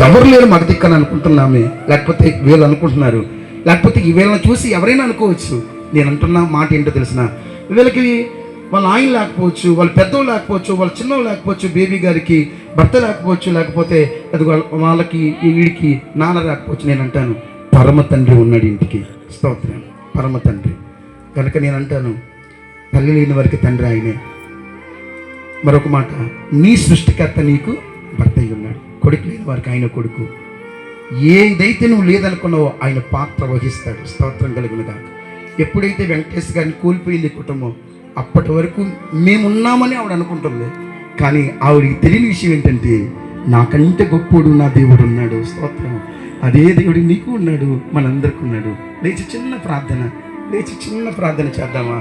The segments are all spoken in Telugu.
ఎవరు లేరు మాకు దిక్కని అనుకుంటున్నామే, లేకపోతే వీళ్ళు అనుకుంటున్నారు, లేకపోతే వీళ్ళని చూసి ఎవరైనా అనుకోవచ్చు. నేను అంటున్న మాట ఏంటో తెలిసిన, వీళ్ళకి వాళ్ళ ఆయన లేకపోవచ్చు, వాళ్ళ పెద్దోళ్ళు లేకపోవచ్చు, వాళ్ళ చిన్నోళ్ళు లేకపోవచ్చు, బేబీ గారికి భర్త లేకపోవచ్చు, లేకపోతే అది వాళ్ళకి వీడికి నాన్న రాకపోవచ్చు. నేను అంటాను పరమ తండ్రి ఉన్నాడు ఇంటికి. స్తోత్రం. పరమ తండ్రి కనుక నేను అంటాను తల్లి లేని వారికి తండ్రి ఆయనే. మరొక మాట, నీ సృష్టికర్త నీకు భర్త అయి ఉన్నాడు. కొడుకు లేని వారికి ఆయన కొడుకు. ఏదైతే నువ్వు లేదనుకున్నావో ఆయన పాత్ర వహిస్తాడు. స్తోత్రం కలుగునుగా. ఎప్పుడైతే వెంకటేష్ గారిని కోల్పోయింది కుటుంబం, అప్పటి వరకు మేమున్నామని ఆవిడ అనుకుంటుంది. కానీ ఆవిడికి తెలియని విషయం ఏంటంటే నాకంటే గొప్పోడు నా దేవుడు ఉన్నాడు. స్తోత్రం. అదే దేవుడు నీకు ఉన్నాడు, మనందరికీ ఉన్నాడు. లేచి చిన్న ప్రార్థన చేద్దామా?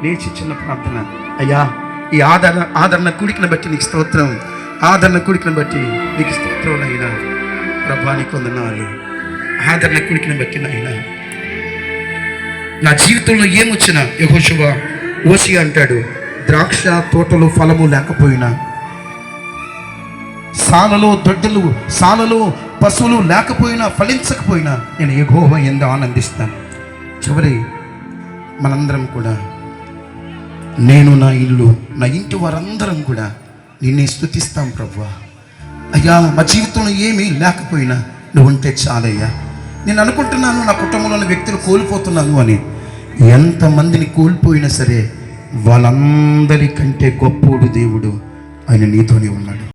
లేచి చిన్న ప్రార్థన. అయ్యా, ఈ ఆదరణ కుడికిని బట్టి నీకు స్తోత్రం. ఆదరణ కుడికిని బట్టి నీకు స్తోత్రం అయినా ప్రభా, నీకు వందనాలు. ఆదరణ కుడికిని బట్టి నాయనా, నా జీవితంలో ఏమొచ్చినా యెహోషువ ఓషియా అంటాడు, ద్రాక్ష తోటలో ఫలము లేకపోయినా, సాలలో పశువులు లేకపోయినా, ఫలించకపోయినా నేను యెహోవా యందు ఆనందిస్తాను. చివరి మనందరం కూడా, నేను నా ఇల్లు, నా ఇంటి వారందరం కూడా నిన్నే స్తుతిస్తాం ప్రభువా. అయ్యా, మా జీవితంలో ఏమీ లేకపోయినా నువ్వు ఉంటే చాలయ్యా. నేను అనుకుంటున్నాను నా కుటుంబంలోని వ్యక్తులు కోల్పోతున్నాను అని. ఎంతమందిని కోల్పోయినా సరే వాళ్ళందరికంటే గొప్పోడు దేవుడు, ఆయన నీతోనే ఉన్నాడు.